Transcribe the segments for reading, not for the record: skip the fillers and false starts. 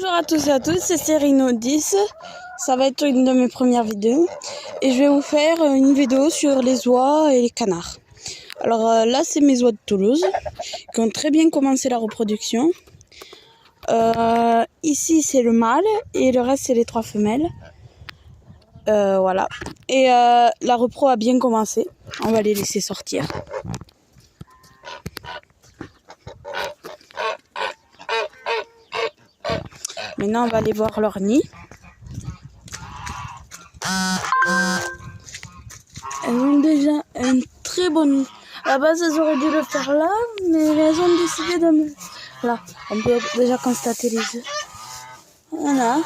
Bonjour à tous et à toutes, c'est Serino 10. Ça va être une de mes premières vidéos. Et je vais vous faire une vidéo sur les oies et les canards. Alors là, c'est mes oies de Toulouse qui ont très bien commencé la reproduction. Ici, c'est le mâle et le reste, c'est les 3 femelles. Voilà. Et la repro a bien commencé. On va les laisser sortir. Maintenant, on va aller voir leur nid. Elles ont déjà un très bon nid. À la base, elles auraient dû le faire là, mais elles ont décidé de me... Voilà, on peut déjà constater les œufs. Voilà.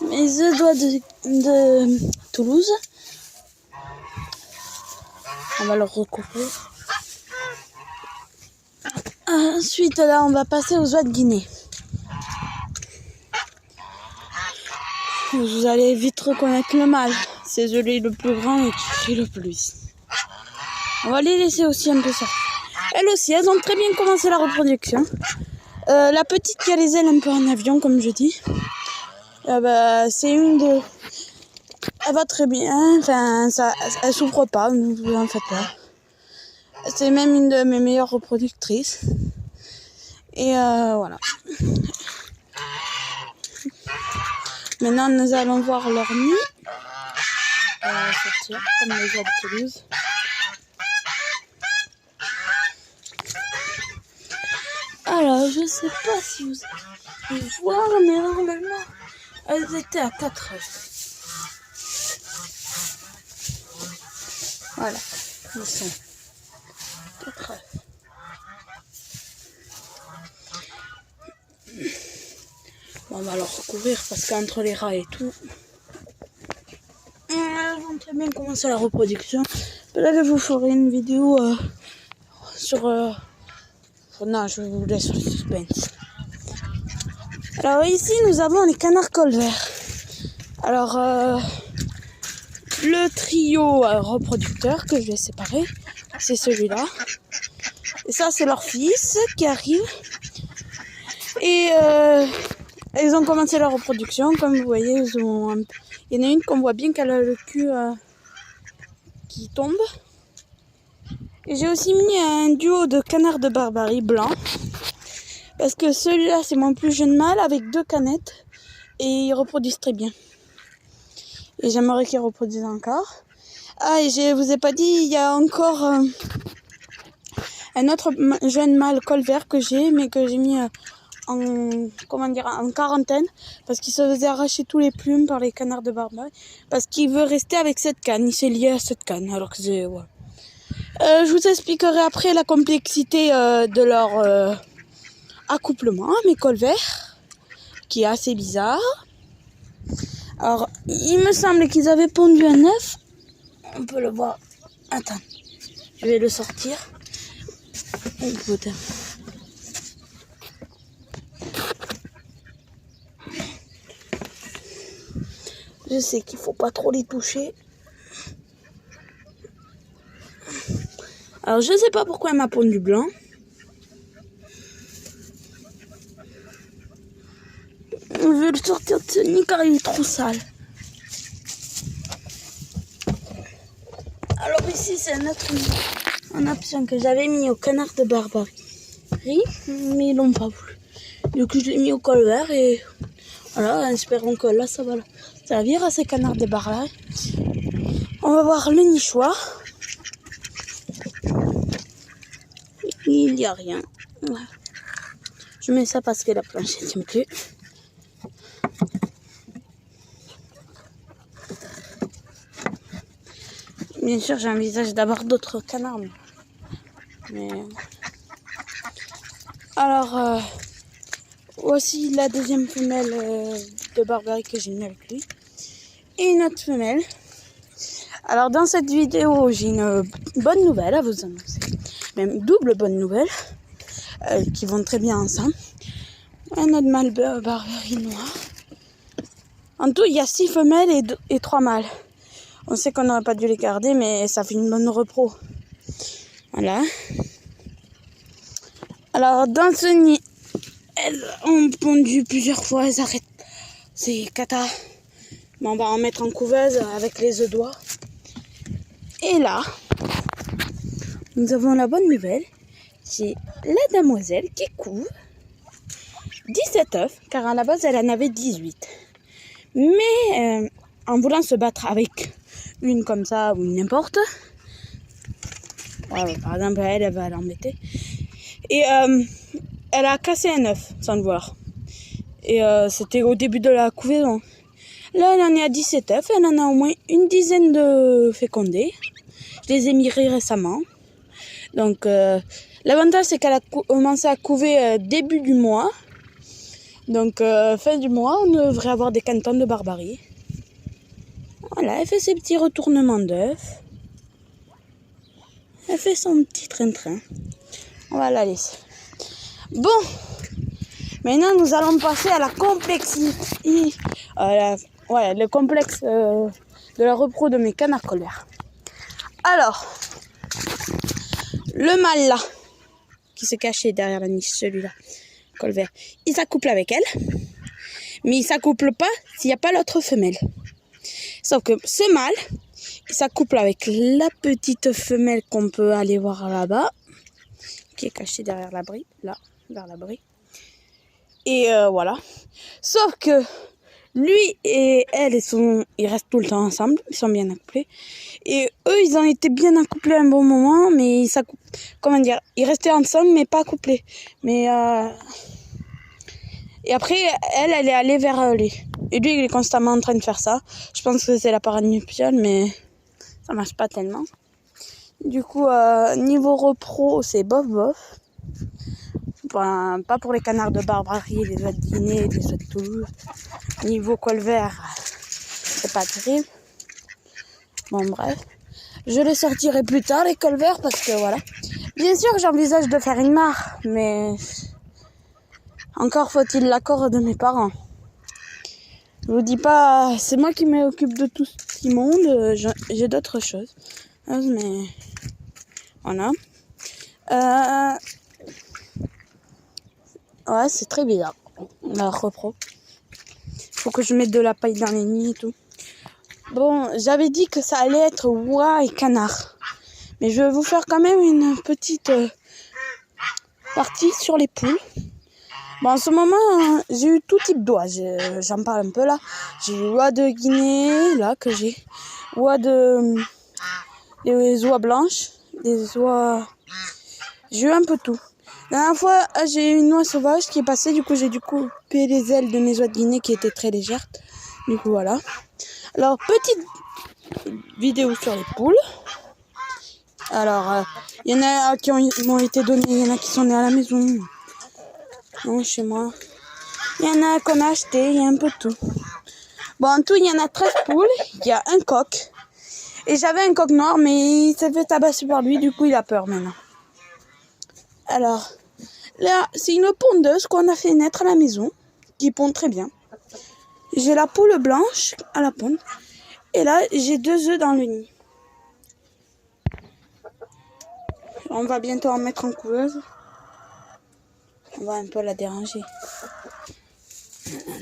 Mes œufs d'oies de Toulouse. On va leur recouvrir. Ensuite, là, on va passer aux oies de Guinée. Vous allez vite reconnaître le mâle. C'est celui le plus grand et qui crie le plus. On va les laisser aussi un peu sortir. Elles aussi, elles ont très bien commencé la reproduction. La petite qui a les ailes un peu en avion, comme je dis. C'est une de... Elle va très bien. Enfin, elle souffre pas, ne vous en faites pas. C'est même une de mes meilleures reproductrices. Et voilà. Maintenant, nous allons voir leur nid. Sortir, comme les oies de Toulouse. Alors, je sais pas si vous allez voir, mais normalement, elles étaient à 4 œufs. Voilà, ils sont 4 œufs. Bon, on va leur recouvrir parce qu'entre les rats et tout, elles vont très bien commencer la reproduction. Peut-être que je vous ferai une vidéo sur... Non, je vous laisse le suspense. Alors ici, nous avons les canards colverts. Alors, le trio reproducteur que je vais séparer, c'est celui-là. Et ça, c'est leur fils qui arrive. Et ils ont commencé leur reproduction. Comme vous voyez, il y en a une qu'on voit bien qu'elle a le cul qui tombe. Et j'ai aussi mis un duo de canards de Barbarie blanc. Parce que celui-là, c'est mon plus jeune mâle avec 2 canettes. Et ils reproduisent très bien. Et j'aimerais qu'ils reproduisent encore. Ah, et je vous ai pas dit, il y a encore un autre jeune mâle colvert que j'ai, mais que j'ai mis en quarantaine. Parce qu'il se faisait arracher tous les plumes par les canards de Barbarie. Parce qu'il veut rester avec cette canne. Il s'est lié à cette canne. Alors que c'est... Ouais. Je vous expliquerai après la complexité de leur accouplement, mes colverts, qui est assez bizarre. Alors, il me semble qu'ils avaient pondu un œuf. On peut le voir. Attends, je vais le sortir. Oh putain. Je sais qu'il faut pas trop les toucher. Alors, je sais pas pourquoi elle m'a pondu blanc. Je vais le sortir de ce nid car il est trop sale. Alors ici, c'est un autre nid en option que j'avais mis au canard de Barbarie. Mais ils l'ont pas voulu. Du coup, je l'ai mis au colvert et voilà, espérons que là, ça va servir à ces canards de Barbarie. On va voir le nichoir. Il n'y a rien. Voilà. Je mets ça parce que la planche ne tient plus. Bien sûr, j'envisage d'abord d'autres canards. Mais... Alors, voici la deuxième femelle de Barbarie que j'ai mis avec lui. Et une autre femelle. Alors, dans cette vidéo, j'ai une bonne nouvelle à vous annoncer. Même double bonne nouvelle. Qui vont très bien ensemble. Un autre mâle Barbarie noir. En tout, il y a 6 femelles et 3 mâles. On sait qu'on n'aurait pas dû les garder, mais ça fait une bonne repro. Voilà. Alors, dans ce nid, elles ont pondu plusieurs fois, elles arrêtent. C'est cata. Mais on va en mettre en couveuse avec les œufs d'oie. Et là, nous avons la bonne nouvelle. C'est la demoiselle qui couve 17 œufs, car à la base, elle en avait 18. Mais en voulant se battre avec une comme ça ou n'importe, ouais, par exemple, elle va l'embêter. Et elle a cassé un œuf sans le vouloir. Et c'était au début de la couvaison. Là, elle en est à 17 œufs. Elle en a au moins une dizaine de fécondés. Je les ai mis récemment. Donc, l'avantage, c'est qu'elle a commencé à couver début du mois. Donc, fin du mois, on devrait avoir des cantons de barbarie. Voilà, elle fait ses petits retournements d'œufs. Elle fait son petit train-train. On va la laisser. Bon, maintenant, nous allons passer à la complexité. Le complexe de la repro de mes canards colverts. Alors, le mâle là, qui se cachait derrière la niche, celui-là, colvert, il s'accouple avec elle, mais il s'accouple pas s'il n'y a pas l'autre femelle. Sauf que ce mâle, il s'accouple avec la petite femelle qu'on peut aller voir là-bas, qui est cachée derrière l'abri, là, vers l'abri. Et voilà. Sauf que lui et elle, ils restent tout le temps ensemble, ils sont bien accouplés. Et eux, ils ont été bien accouplés un bon moment, mais ils restaient ensemble, mais pas accouplés. Mais et après, elle est allée vers lui. Et lui, il est constamment en train de faire ça. Je pense que c'est la parade nuptiale, mais ça marche pas tellement. Du coup, niveau repro, c'est bof. Enfin, pas pour les canards de barbarie, les oies de Guinée, les oies de Toulouse. Niveau colvert, c'est pas terrible. Bon, bref. Je les sortirai plus tard, les colverts, parce que voilà. Bien sûr, j'envisage de faire une mare, mais encore faut-il l'accord de mes parents. Je vous dis pas, c'est moi qui m'occupe de tout ce petit monde, j'ai d'autres choses. Mais voilà. Ouais, c'est très bizarre. La repro. Faut que je mette de la paille dans les nids et tout. Bon, j'avais dit que ça allait être oie et canard. Mais je vais vous faire quand même une petite partie sur les poules. Bon, en ce moment, j'ai eu tout type d'oies. J'en parle un peu là. J'ai eu oie de Guinée, là, que j'ai. Des oies blanches. Des oies... J'ai eu un peu tout. La dernière fois, j'ai eu une oie sauvage qui est passée. Du coup, j'ai dû couper les ailes de mes oies de Guinée qui étaient très légères. Du coup, voilà. Alors, petite vidéo sur les poules. Alors, il y en a qui m'ont été données, il y en a qui sont nées à la maison. Non, chez moi. Il y en a qu'on a acheté, il y a un peu de tout. Bon, en tout, il y en a 13 poules. Il y a un coq. Et j'avais un coq noir, mais il s'est fait tabasser par lui, du coup, il a peur maintenant. Alors, là, c'est une pondeuse qu'on a fait naître à la maison, qui pond très bien. J'ai la poule blanche à la ponde. Et là, j'ai 2 œufs dans le nid. On va bientôt en mettre en couveuse. On va un peu la déranger.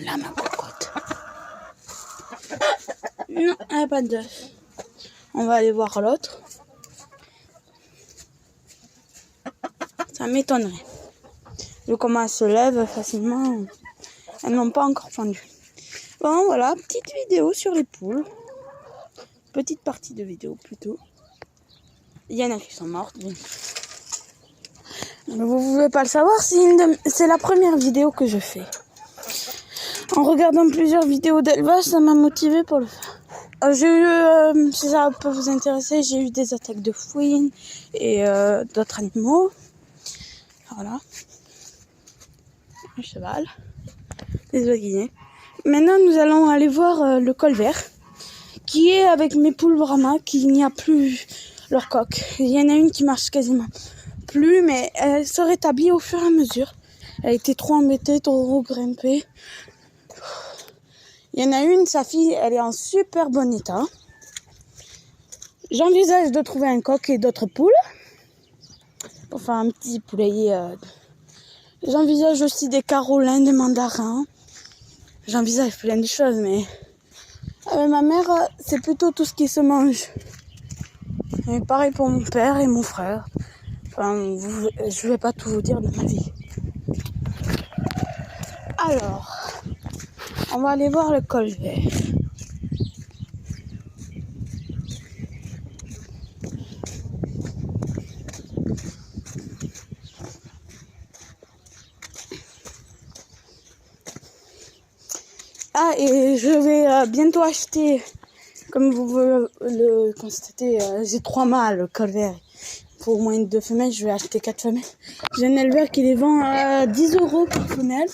Là, ma cocotte. Non, elle n'a pas d'œuf. On va aller voir l'autre. Ça m'étonnerait. Vu comment elle se lève facilement, elles n'ont pas encore fondu. Bon, voilà, petite vidéo sur les poules. Petite partie de vidéo plutôt. Il y en a qui sont mortes. Vous ne pouvez pas le savoir, c'est la première vidéo que je fais. En regardant plusieurs vidéos d'élevage, ça m'a motivé pour le faire. J'ai eu, si ça peut vous intéresser, j'ai eu des attaques de fouines et d'autres animaux. Voilà. Un cheval. Des oies de Guinée. Maintenant, nous allons aller voir le colvert, qui est avec mes poules Brahma, qui n'y a plus leur coq. Il y en a une qui marche quasiment plus, mais elle se rétablit au fur et à mesure. Elle a été trop embêtée, trop grimpée. Il y en a une, sa fille, elle est en super bon état. J'envisage de trouver un coq et d'autres poules pour faire un petit poulailler J'envisage aussi des carolins, des mandarins. J'envisage plein de choses, mais avec ma mère, c'est plutôt tout ce qui se mange. Et pareil pour mon père et mon frère. Enfin, je vais pas tout vous dire de ma vie. Alors, on va aller voir le col vert. Ah, et je vais bientôt acheter, comme vous le constatez, j'ai 3 mâles, col vert. Pour au moins 2 femelles, je vais acheter 4 femelles. J'ai un éleveur qui les vend à 10 € par femelle.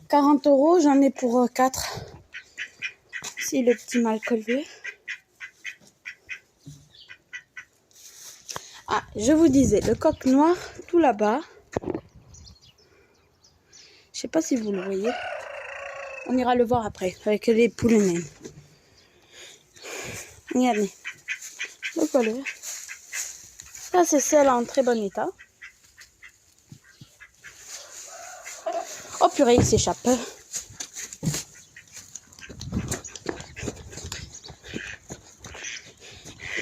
40 €, j'en ai pour 4. C'est le petit mâle col vert. Ah, je vous disais, le coq noir, tout là-bas. Je sais pas si vous le voyez. On ira le voir après, avec les poules naines. Regardez. Le col vert. Ça, c'est celle en très bon état. Oh purée, il s'échappe.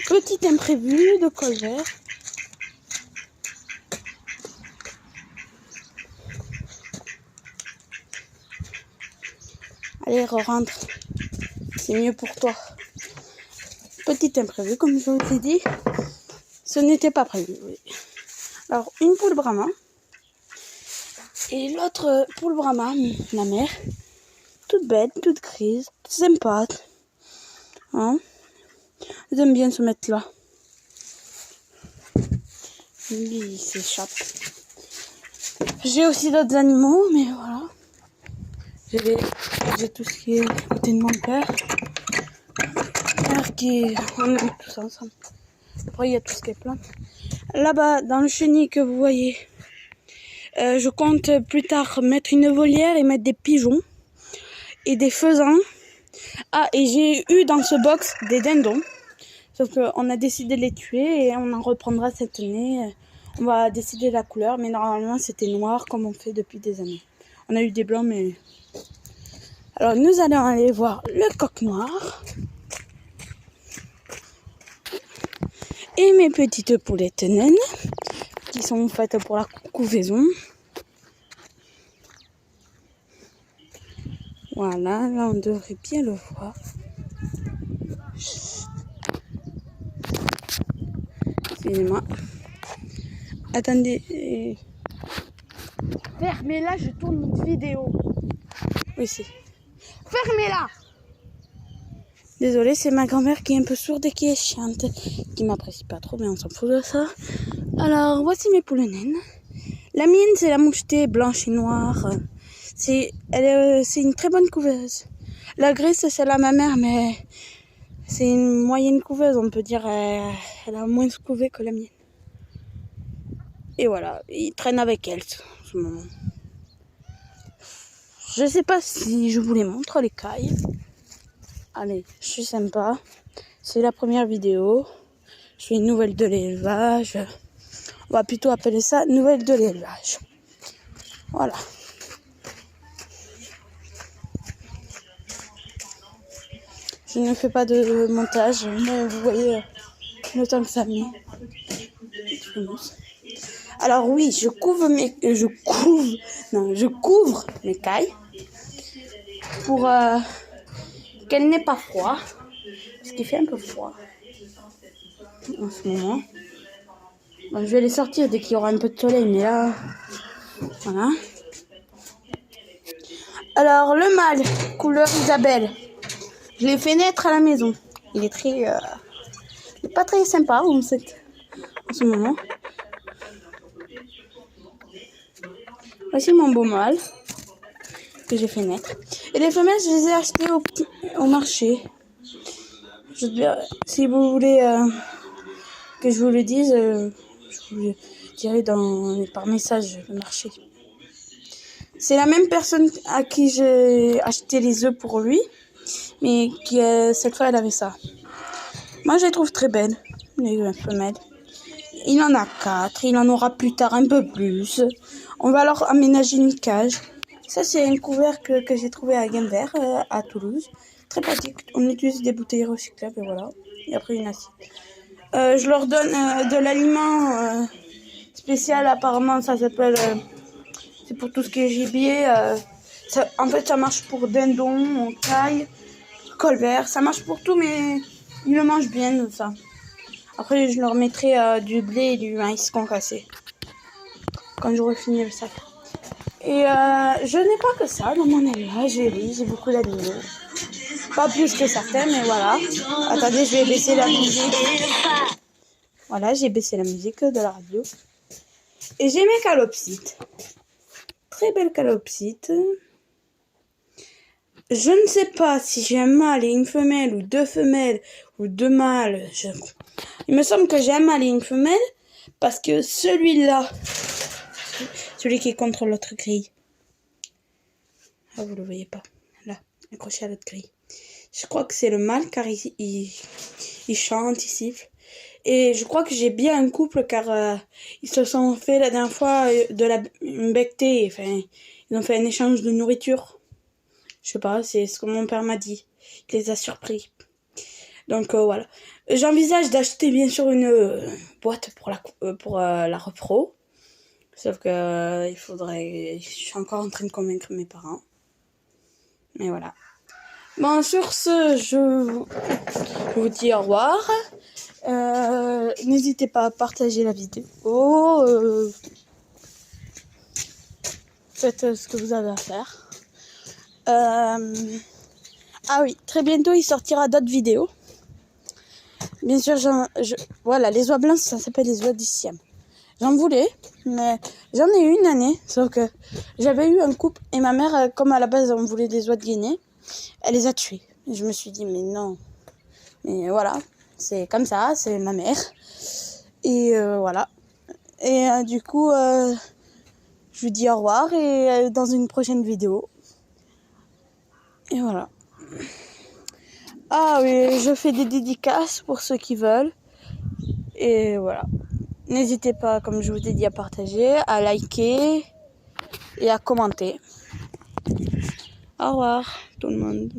Petit imprévu de col vert. Allez, rentre. C'est mieux pour toi. Petit imprévu, comme je vous ai dit. Ce n'était pas prévu. Oui. Alors, une poule brahma. Et l'autre poule brahma, la mère. Toute belle, toute grise, toute sympa. Hein? Ils aiment bien se mettre là. Lui, il s'échappe. J'ai aussi d'autres animaux, mais voilà. J'ai tout ce qui est à côté de mon père. On est tous ensemble. Après, il y a tout ce qui est plantes. Là-bas, dans le chenil que vous voyez, je compte plus tard mettre une volière et mettre des pigeons et des faisans. Ah, et j'ai eu dans ce box des dindons. Sauf qu'on a décidé de les tuer et on en reprendra cette année. On va décider la couleur, mais normalement c'était noir comme on fait depuis des années. On a eu des blancs, mais... Alors nous allons aller voir le coq noir. Et mes petites poulettes naines, qui sont faites pour la couvaison. Voilà, là on devrait bien le voir. Excusez-moi. Attendez. Fermez-la, je tourne une vidéo. Oui, c'est. Fermez-la! Désolée, c'est ma grand-mère qui est un peu sourde et qui est chiante. Qui m'apprécie pas trop, mais on s'en fout de ça. Alors, voici mes poules naines. La mienne, c'est la mouchetée blanche et noire. C'est une très bonne couveuse. La grise, c'est celle à ma mère, mais c'est une moyenne couveuse, on peut dire. Elle a moins couvé que la mienne. Et voilà, il traîne avec elle en ce moment. Je sais pas si je vous les montre, les cailles. Allez, je suis sympa. C'est la première vidéo. Je fais une nouvelle de l'élevage. On va plutôt appeler ça nouvelle de l'élevage. Voilà. Je ne fais pas de montage, mais vous voyez le temps que ça met. Alors oui, je couvre mes cailles pour qu'elle n'ait pas froid, parce qu'il fait un peu froid en ce moment. Bon, je vais les sortir dès qu'il y aura un peu de soleil, mais là, voilà. Alors le mâle, couleur Isabelle, je l'ai fait naître à la maison. Il est il est pas très sympa en ce moment. Voici mon beau mâle que j'ai fait naître. Et les femelles, je les ai achetées au marché. Si vous voulez que je vous le dise, je vous le dirai par message le marché. C'est la même personne à qui j'ai acheté les œufs pour lui, mais qui cette fois elle avait ça. Moi je les trouve très belles, les femelles. Il en a 4, il en aura plus tard un peu plus. On va alors aménager une cage. Ça, c'est un couvercle que j'ai trouvé à Guinvert, à Toulouse. Très pratique. On utilise des bouteilles recyclables et voilà. Et après une assiette. Je leur donne de l'aliment spécial. Apparemment, ça s'appelle... c'est pour tout ce qui est gibier. En fait, ça marche pour dindon, caille, colvert. Ça marche pour tout, mais ils le mangent bien, tout ça. Après, je leur mettrai du blé et du maïs concassé. Quand j'aurai fini le sac. Et je n'ai pas que ça dans mon élevage. J'ai beaucoup d'animaux. Pas plus que certains, mais voilà. Attendez, je vais baisser la musique. Voilà, j'ai baissé la musique de la radio. Et j'ai mes calopsites. Très belles calopsites. Je ne sais pas si j'ai un mâle et une femelle, ou deux femelles, ou deux mâles. Il me semble que j'ai un mâle et une femelle, parce que celui-là, celui qui est contre l'autre grille. Ah, vous le voyez pas. Là, accroché à l'autre grille. Je crois que c'est le mâle, car il chante, il siffle. Et je crois que j'ai bien un couple, car ils se sont fait la dernière fois une bectée. Enfin, ils ont fait un échange de nourriture. Je sais pas, c'est ce que mon père m'a dit. Il les a surpris. Donc voilà. J'envisage d'acheter bien sûr une boîte pour la repro. Sauf que il faudrait... Je suis encore en train de convaincre mes parents. Mais voilà. Bon, sur ce, je vous dis au revoir. N'hésitez pas à partager la vidéo. Faites ce que vous avez à faire. Ah oui, très bientôt il sortira d'autres vidéos. Bien sûr, voilà, les oies blanches, ça s'appelle les oies du Siam. J'en voulais, mais j'en ai eu une année, sauf que j'avais eu un couple et ma mère, comme à la base on voulait des oies de Guinée, elle les a tuées. Et je me suis dit, mais non, mais voilà, c'est comme ça, c'est ma mère. Et voilà. Et du coup, je vous dis au revoir et dans une prochaine vidéo. Et voilà. Ah oui, je fais des dédicaces pour ceux qui veulent. Et voilà. N'hésitez pas, comme je vous ai dit, à partager, à liker et à commenter. Au revoir tout le monde.